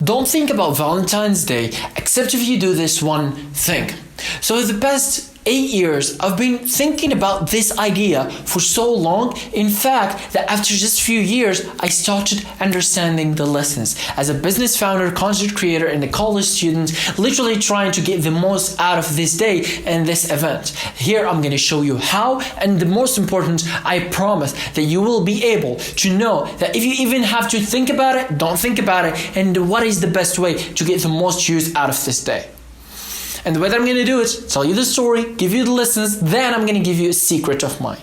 don't think about Valentine's Day except if you do this one thing. So the past 8 years, I've been thinking about this idea for so long, in fact, that after just a few years, I started understanding the lessons. As a business founder, content creator, and a college student, literally trying to get the most out of this day and this event. Here, I'm going to show you how, and the most important, I promise that you will be able to know that if you even have to think about it, don't think about it, and what is the best way to get the most use out of this day. And the way that I'm going to do it, tell you the story, give you the lessons, then I'm going to give you a secret of mine.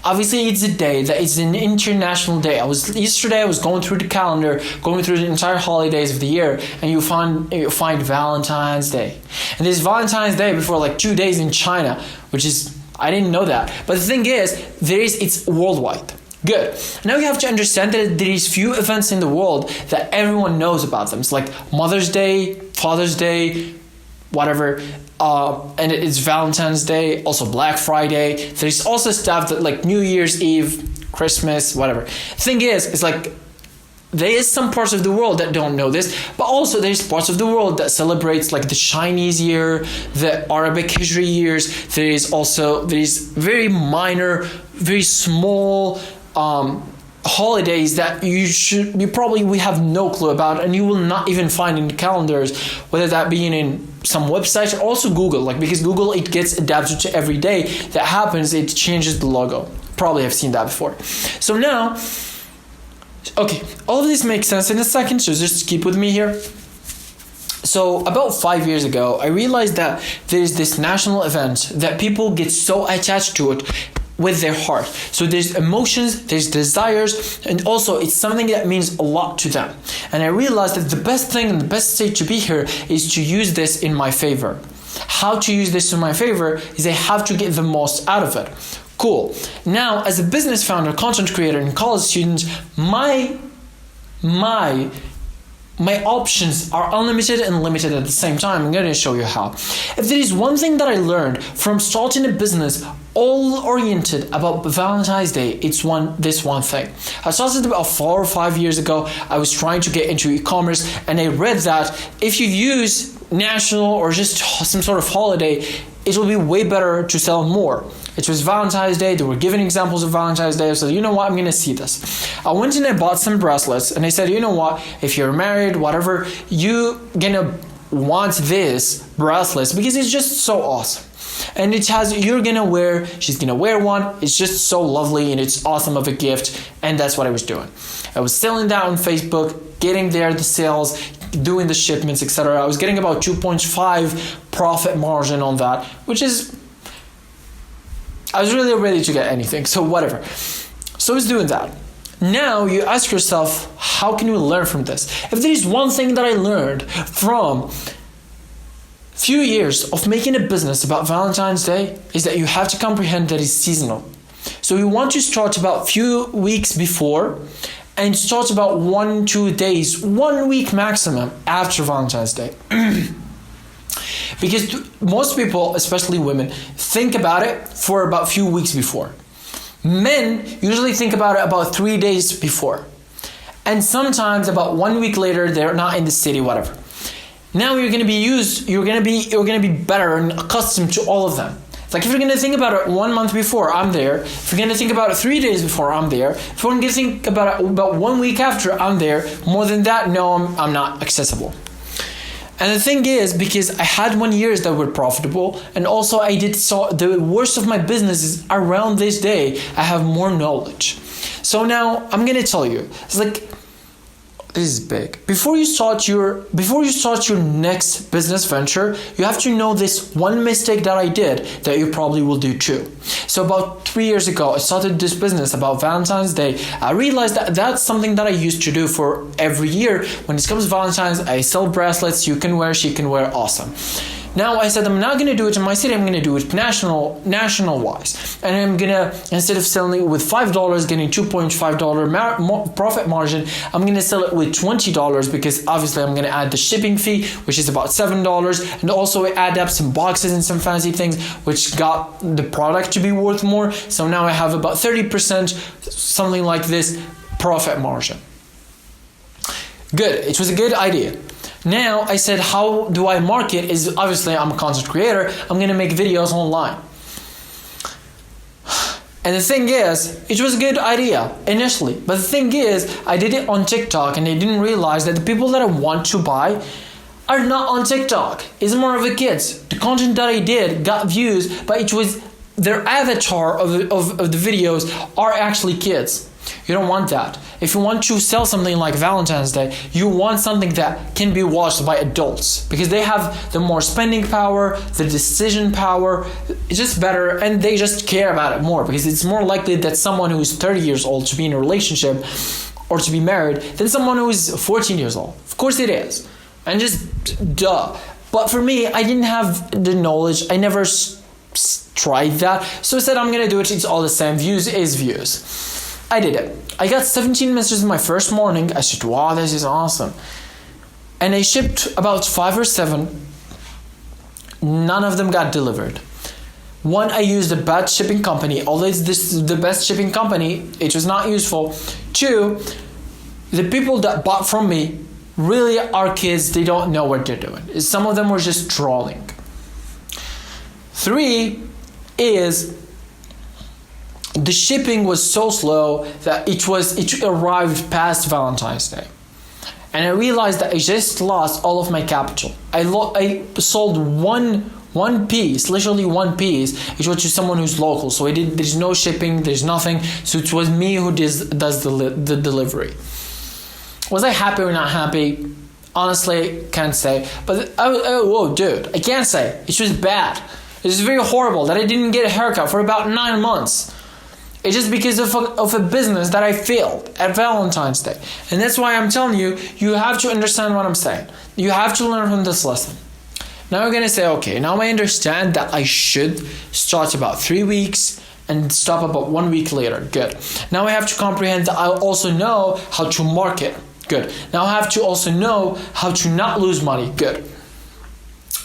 Obviously, it's a day that is an international day. Yesterday I was going through the calendar, going through the entire holidays of the year, and you find Valentine's Day. And there's Valentine's Day before like 2 days in China, which is, I didn't know that. But the thing is, it's worldwide. Good. Now you have to understand that there is few events in the world that everyone knows about them. It's like Mother's Day, Father's Day, whatever, and it's Valentine's Day, also Black Friday. There's also stuff that like New Year's Eve, Christmas, whatever. Thing is, it's like there is some parts of the world that don't know this, but also there's parts of the world that celebrates like the Chinese year, the Arabic Hijri years. There's very minor, very small holidays that we have no clue about, and you will not even find in the calendars, whether that being in some websites or also Google, because Google, it gets adapted to every day that happens, it changes the logo. Probably have seen that before. So now, okay, all of this makes sense in a second, so just keep with me here. So about 5 years ago, I realized that there's this national event that people get so attached to it with their heart. So there's emotions, there's desires, and also it's something that means a lot to them. And I realized that the best thing and the best state to be here is to use this in my favor. How to use this in my favor is I have to get the most out of it. Cool. Now, as a business founder, content creator, and college student, my options are unlimited and limited at the same time. I'm going to show you how. If there is one thing that I learned from starting a business all oriented about Valentine's Day, it's this one thing. I started about 4 or 5 years ago. I was trying to get into e-commerce, and I read that if you use national or just some sort of holiday, it will be way better to sell more. It was Valentine's Day. They were giving examples of Valentine's Day. I said, you know what? I'm going to see this. I went and I bought some bracelets, and I said, you know what? If you're married, whatever, you're going to want this bracelets because it's just so awesome. And she's going to wear one. It's just so lovely and it's awesome of a gift. And that's what I was doing. I was selling that on Facebook, getting there, the sales, doing the shipments, etc. I was getting about 2.5 profit margin on that, which is, I was really ready to get anything, so whatever. So I was doing that. Now you ask yourself, how can you learn from this? If there is one thing that I learned from few years of making a business about Valentine's Day, is that you have to comprehend that it's seasonal. So you want to start about few weeks before and start about 1-2 days, 1 week maximum after Valentine's Day. Because most people, especially women, think about it for about a few weeks before. Men usually think about it about 3 days before. And sometimes about 1 week later, they're not in the city, whatever. Now you're going to be better and accustomed to all of them. It's like if you're going to think about it 1 month before, I'm there. If you're going to think about it 3 days before, I'm there. If you're going to think about it about 1 week after, I'm there. More than that, no, I'm not accessible. And the thing is, because I had 1 year that were profitable, and also the worst of my business is around this day, I have more knowledge. So now I'm going to tell you, it's like, this is big. Before you start your next business venture, you have to know this one mistake that I did that you probably will do too. So about 3 years ago, I started this business about Valentine's Day. I realized that that's something that I used to do for every year. When it comes to Valentine's, I sell bracelets. You can wear, she can wear. Awesome. Now I said I'm not going to do it in my city, I'm going to do it national wise. And I'm going to, instead of selling it with $5, getting $2.5 profit margin, I'm going to sell it with $20 because obviously I'm going to add the shipping fee, which is about $7. And also add up some boxes and some fancy things, which got the product to be worth more. So now I have about 30%, something like this, profit margin. Good. It was a good idea. Now I said, how do I market? Is obviously I'm a content creator. I'm gonna make videos online. And the thing is, it was a good idea initially. But the thing is, I did it on TikTok and I didn't realize that the people that I want to buy are not on TikTok. It's more of the kids. The content that I did got views, but it was their avatar of the videos are actually kids. You don't want that. If you want to sell something like Valentine's Day, you want something that can be watched by adults because they have the more spending power, the decision power. It's just better, and they just care about it more because it's more likely that someone who is 30 years old to be in a relationship or to be married than someone who is 14 years old. Of course it is. And just duh. But for me, I didn't have the knowledge. I never tried that. So I said, I'm going to do it. It's all the same. Views is views. I did it. I got 17 messages in my first morning. I said, wow, this is awesome. And I shipped about 5 or 7. None of them got delivered. One, I used a bad shipping company. Although this is the best shipping company, it was not useful. 2, the people that bought from me really are kids. They don't know what they're doing. Some of them were just trolling. 3 is the shipping was so slow that it arrived past Valentine's Day. And I realized that I just lost all of my capital. I sold one piece, literally one piece. It was to someone who's local. So there's no shipping, there's nothing. So it was me who does the delivery. Was I happy or not happy? Honestly, can't say. But whoa, dude, I can't say. It was bad. It was very horrible that I didn't get a haircut for about 9 months. It's just because of a business that I failed at Valentine's Day. And that's why I'm telling you, you have to understand what I'm saying. You have to learn from this lesson. Now you're going to say, okay, now I understand that I should start about 3 weeks and stop about 1 week later. Good. Now I have to comprehend that I also know how to market. Good. Now I have to also know how to not lose money. Good.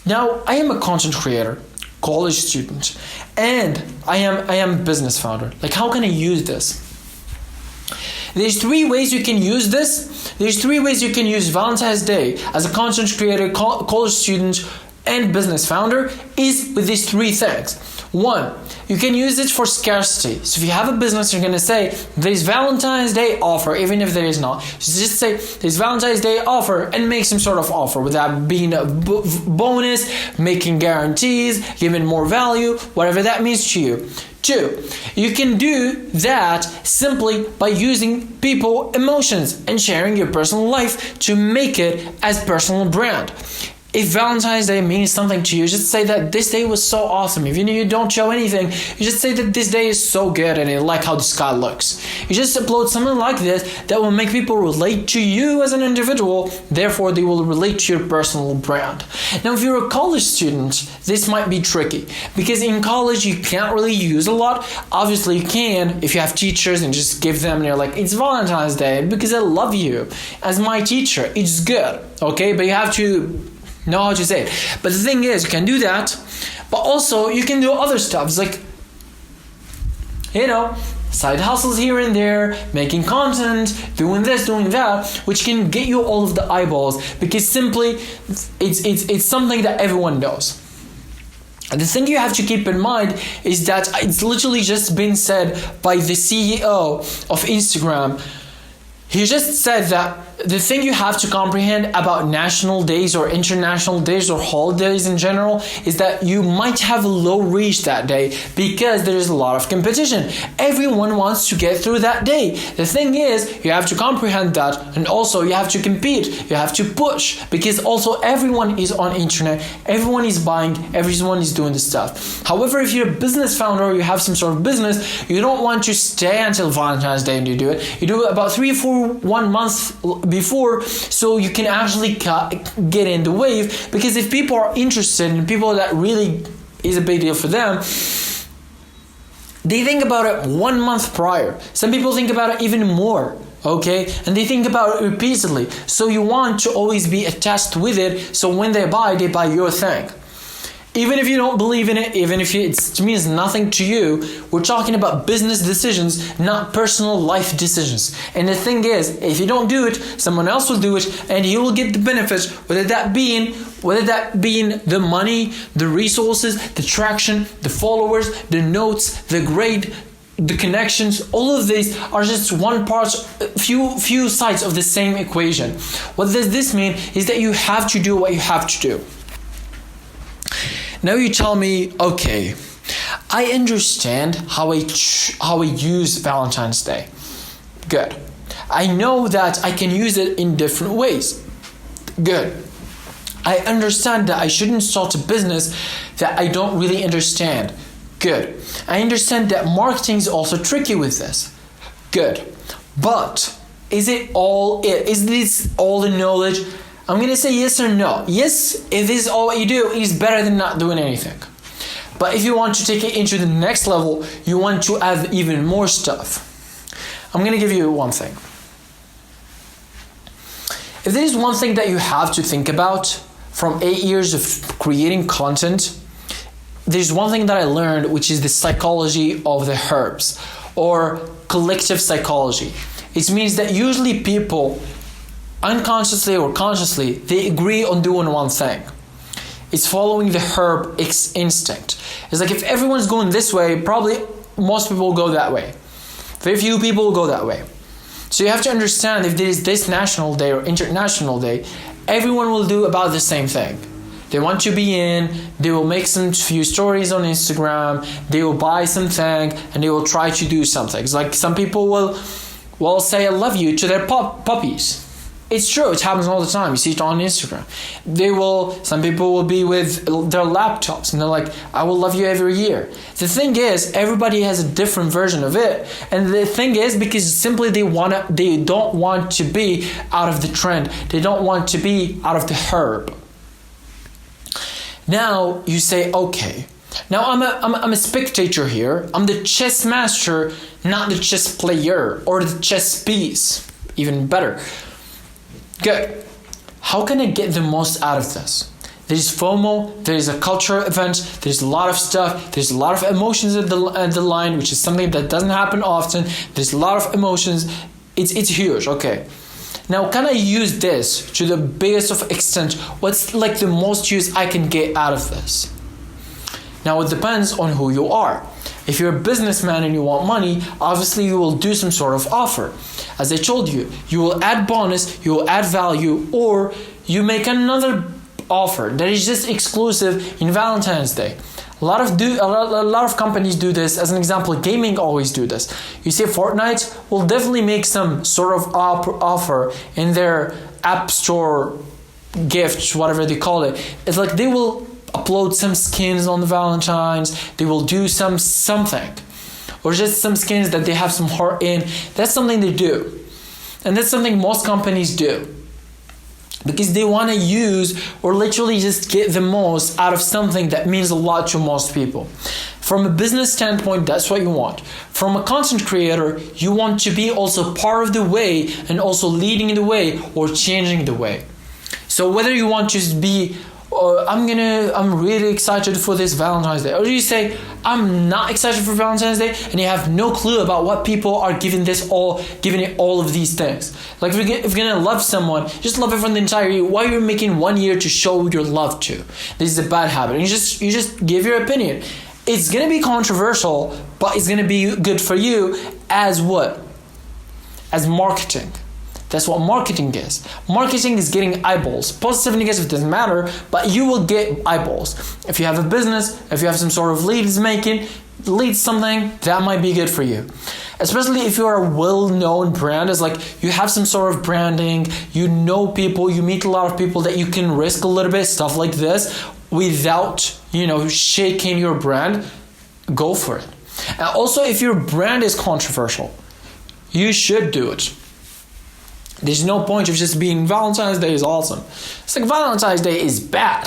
Now I am a content creator, college student, and I am a business founder. Like, how can I use this? There's 3 ways you can use this. There's 3 ways you can use Valentine's Day as a content creator, college student, and business founder is with these 3 things. 1, you can use it for scarcity. So if you have a business, you're going to say, there's Valentine's Day offer, even if there is not. So just say, there's Valentine's Day offer and make some sort of offer without being a bonus, making guarantees, giving more value, whatever that means to you. 2, you can do that simply by using people emotions and sharing your personal life to make it as personal brand. If Valentine's Day means something to you, just say that this day was so awesome. Even if you don't show anything, you just say that this day is so good and I like how the sky looks. You just upload something like this that will make people relate to you as an individual. Therefore, they will relate to your personal brand. Now, if you're a college student, this might be tricky because in college, you can't really use a lot. Obviously, you can if you have teachers and just give them and you're like, it's Valentine's Day because I love you as my teacher. It's good, okay? But you have to know how to say it. But the thing is, you can do that, but also you can do other stuff. It's like, side hustles here and there, making content, doing this, doing that, which can get you all of the eyeballs because simply it's something that everyone knows. And the thing you have to keep in mind is that it's literally just been said by the CEO of Instagram. He just said that the thing you have to comprehend about national days or international days or holidays in general is that you might have a low reach that day because there's a lot of competition. Everyone wants to get through that day. The thing is, you have to comprehend that, and also you have to compete. You have to push because also everyone is on internet, everyone is buying, everyone is doing the stuff. However, if you're a business founder or you have some sort of business, you don't want to stay until Valentine's Day and you do it. You do it about 3 or 1 month before, so you can actually get in the wave. Because if people are interested and people that really is a big deal for them, they think about it 1 month prior. Some people think about it even more, okay? And they think about it repeatedly. So you want to always be attached with it, so when they buy your thing. Even if you don't believe in it, even if it means nothing to you, we're talking about business decisions, not personal life decisions. And the thing is, if you don't do it, someone else will do it, and you will get the benefits, whether that being the money, the resources, the traction, the followers, the notes, the grade, the connections. All of these are just few sides of the same equation. What does this mean is that you have to do what you have to do. Now you tell me, okay, I understand how I use Valentine's Day. Good. I know that I can use it in different ways. Good. I understand that I shouldn't start a business that I don't really understand. Good. I understand that marketing is also tricky with this. Good. But is this all the knowledge? I'm going to say yes or no. Yes, if this is all what you do, it's better than not doing anything. But if you want to take it into the next level, you want to add even more stuff. I'm going to give you one thing. If there is one thing that you have to think about from 8 years of creating content, there's one thing that I learned, which is the psychology of the herbs, or collective psychology. It means that usually people, unconsciously or consciously, they agree on doing one thing. It's following the herb instinct. It's like if everyone's going this way, probably most people will go that way. Very few people will go that way. So you have to understand, if there is this national day or international day, everyone will do about the same thing. They want to be in, they will make some few stories on Instagram, they will buy something, and they will try to do something. It's like some people will say I love you to their puppies. It's true, it happens all the time. You see it on Instagram. Some people will be with their laptops and they're like, I will love you every year. The thing is, everybody has a different version of it. And the thing is, because simply they don't want to be out of the trend. They don't want to be out of the herb. Now you say, okay, now I'm a spectator here. I'm the chess master, not the chess player or the chess piece. Even better. Good. How can I get the most out of this? There's FOMO, there's a cultural event, there's a lot of stuff, there's a lot of emotions at the line, which is something that doesn't happen often. There's a lot of emotions. It's huge. Okay. Now, can I use this to the biggest of extent? What's like the most use I can get out of this? Now, it depends on who you are. If you're a businessman and you want money, obviously you will do some sort of offer. As I told you, you will add bonus, you will add value, or you make another offer that is just exclusive in Valentine's Day. A lot of companies do this. As an example, gaming always do this. You see, Fortnite will definitely make some sort of offer in their app store, gifts, whatever they call it. It's like they will upload some skins on the Valentines. They will do something, or just some skins that they have some heart in. That's something they do, and that's something most companies do. Because they want to use or literally just get the most out of something that means a lot to most people. From a business standpoint, that's what you want. From a content creator, you want to be also part of the way and also leading the way or changing the way. So whether you want to be, I'm really excited for this Valentine's Day, or you say, I'm not excited for Valentine's Day, and you have no clue about what people are giving it all of these things. Like if you're gonna love someone, just love it from the entire year. Why are you making 1 year to show your love to? This is a bad habit. You just give your opinion. It's gonna be controversial, but it's gonna be good for you as what? As marketing. That's what marketing is. Marketing is getting eyeballs. Positive, negative, doesn't matter, but you will get eyeballs. If you have a business, if you have some sort of leads something, that might be good for you. Especially if you're a well-known brand, it's like you have some sort of branding, you know people, you meet a lot of people that you can risk a little bit, stuff like this, without, shaking your brand, go for it. And also, if your brand is controversial, you should do it. There's no point of just being Valentine's Day is awesome. It's like Valentine's Day is bad.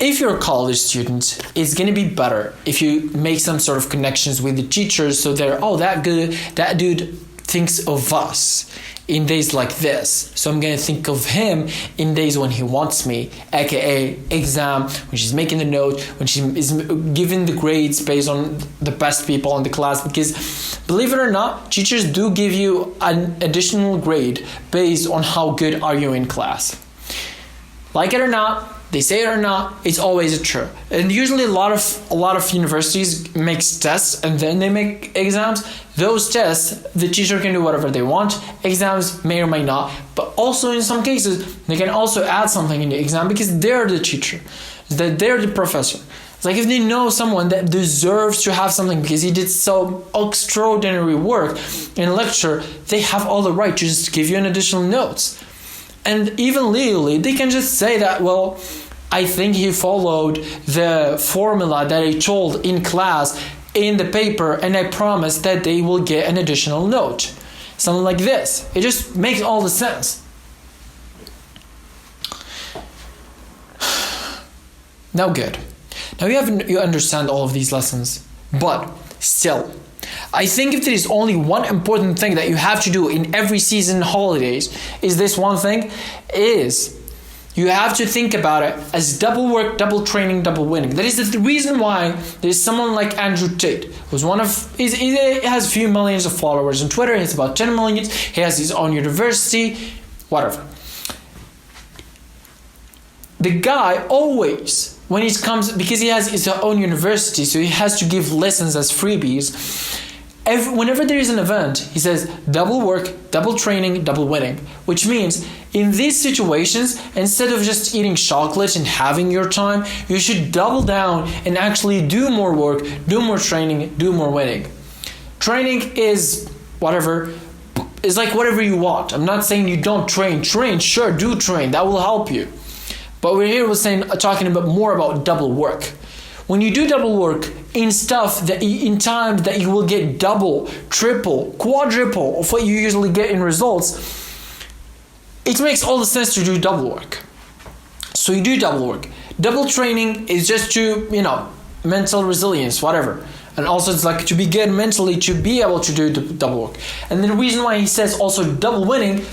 If you're a college student, it's going to be better if you make some sort of connections with the teachers so they're, that dude thinks of us. in days like this. So I'm going to think of him in days when he wants me, aka exam, when she's making the note, when she is giving the grades based on the best people in the class. Because believe it or not, teachers do give you an additional grade based on how good are you in class. Like it or not, they say it or not, it's always true. And usually a lot of universities makes tests and then they make exams. Those tests, the teacher can do whatever they want. Exams may or may not. But also in some cases, they can also add something in the exam because they're the teacher. That they're the professor. It's like if they know someone that deserves to have something because he did so extraordinary work in a lecture, they have all the right to just give you an additional notes. And even legally, they can just say that, well, I think he followed the formula that I told in class in the paper, and I promise that they will get an additional note. Something like this. It just makes all the sense. Now good. Now you understand all of these lessons. But still, I think if there is only one important thing that you have to do in every season holidays, is this one thing, is you have to think about it as double work, double training, double winning. That is the reason why there's someone like Andrew Tate, who's he has a few millions of followers on Twitter. He has about 10 million. He has his own university, whatever. The guy always, when he comes, because he has his own university, so he has to give lessons as freebies. Whenever there is an event, he says double work, double training, double winning. Which means in these situations, instead of just eating chocolate and having your time, you should double down and actually do more work, do more training, do more winning. Training is whatever, is like whatever you want. I'm not saying you don't train. Train, sure, do train. That will help you. But we're talking about more about double work. When you do double work in stuff in time that you will get double, triple, quadruple of what you usually get in results, it makes all the sense to do double work. So you do double work. Double training is just to, mental resilience, whatever. And also it's like to be good mentally to be able to do the double work. And the reason why he says also double winning,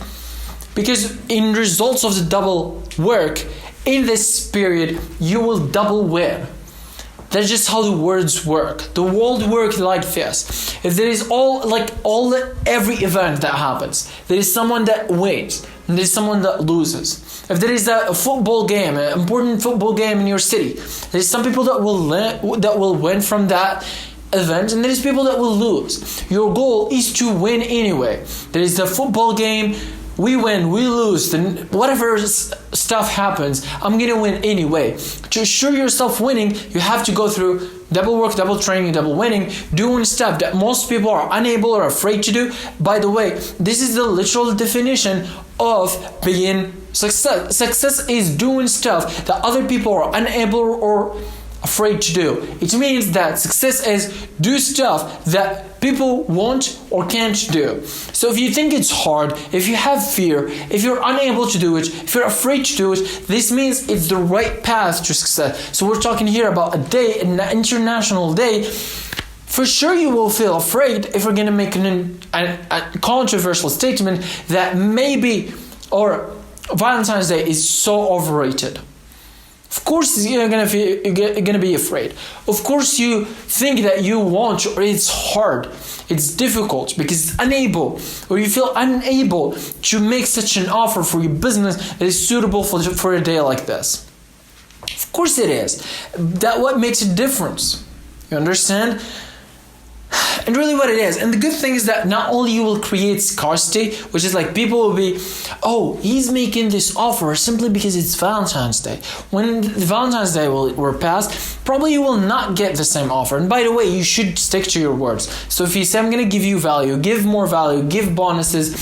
because in results of the double work, in this period, you will double win. That's just how the words work. The world works like this. If there is every event that happens, there is someone that wins and there is someone that loses. If there is a football game, an important football game in your city, there is some people that will win from that event, and there is people that will lose. Your goal is to win anyway. There is a football game. We win, we lose, then whatever stuff happens, I'm going to win anyway. To assure yourself winning, you have to go through double work, double training, double winning, doing stuff that most people are unable or afraid to do. By the way, this is the literal definition of being success. Success is doing stuff that other people are unable or afraid to do. It means that success is do stuff that people won't or can't do. So if you think it's hard, if you have fear, if you're unable to do it, if you're afraid to do it, this means it's the right path to success. So we're talking here about a day, an international day. For sure you will feel afraid if you're going to make a controversial statement that maybe or Valentine's Day is so overrated. Of course you're gonna be afraid. Of course you think that you want, or it's hard, it's difficult because it's unable, or you feel unable to make such an offer for your business that is suitable for a day like this. Of course it is. That's what makes a difference. You understand? And really what it is. And the good thing is that not only you will create scarcity, which is like people will be, oh, he's making this offer simply because it's Valentine's Day. When Valentine's Day will pass, probably you will not get the same offer. And by the way, you should stick to your words. So if you say, I'm going to give you value, give more value, give bonuses,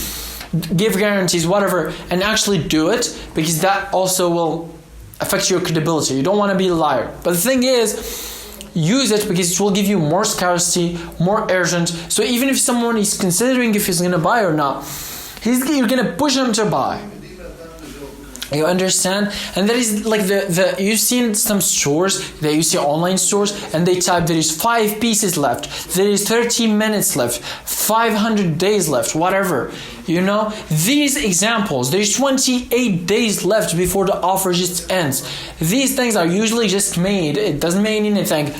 give guarantees, whatever, and actually do it, because that also will affect your credibility. You don't want to be a liar. But the thing is, use it because it will give you more scarcity, more urgent. So even if someone is considering if he's going to buy or not, you're going to push him to buy. You understand? And there is like the you've seen some stores that you see online stores and they type there is 5 pieces left, there is 30 minutes left, 500 days left, whatever. You know, these examples, there's 28 days left before the offer just ends. These things are usually just made, it doesn't mean anything.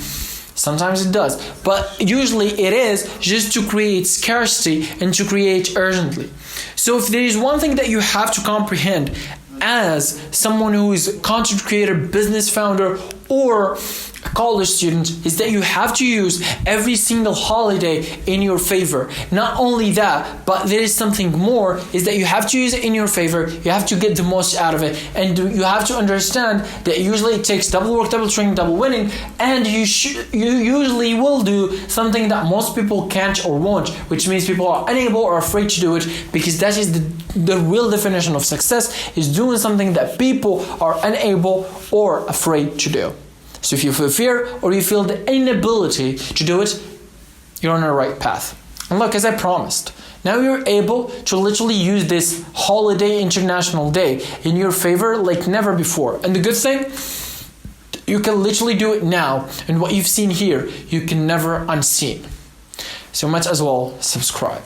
Sometimes it does, but usually it is just to create scarcity and to create urgently. So if there is one thing that you have to comprehend as someone who is a content creator, business founder, or a college student, is that you have to use every single holiday in your favor. Not only that, but there is something more, is that you have to use it in your favor. You have to get the most out of it, and you have to understand that usually it takes double work, double training, double winning, and you usually will do something that most people can't or won't, which means people are unable or afraid to do it, because that is the real definition of success, is doing something that people are unable or afraid to do. So if you feel fear or you feel the inability to do it, you're on the right path. And look, as I promised, now you're able to literally use this holiday international day in your favor like never before. And the good thing, you can literally do it now. And what you've seen here, you can never unseen. So might as well subscribe.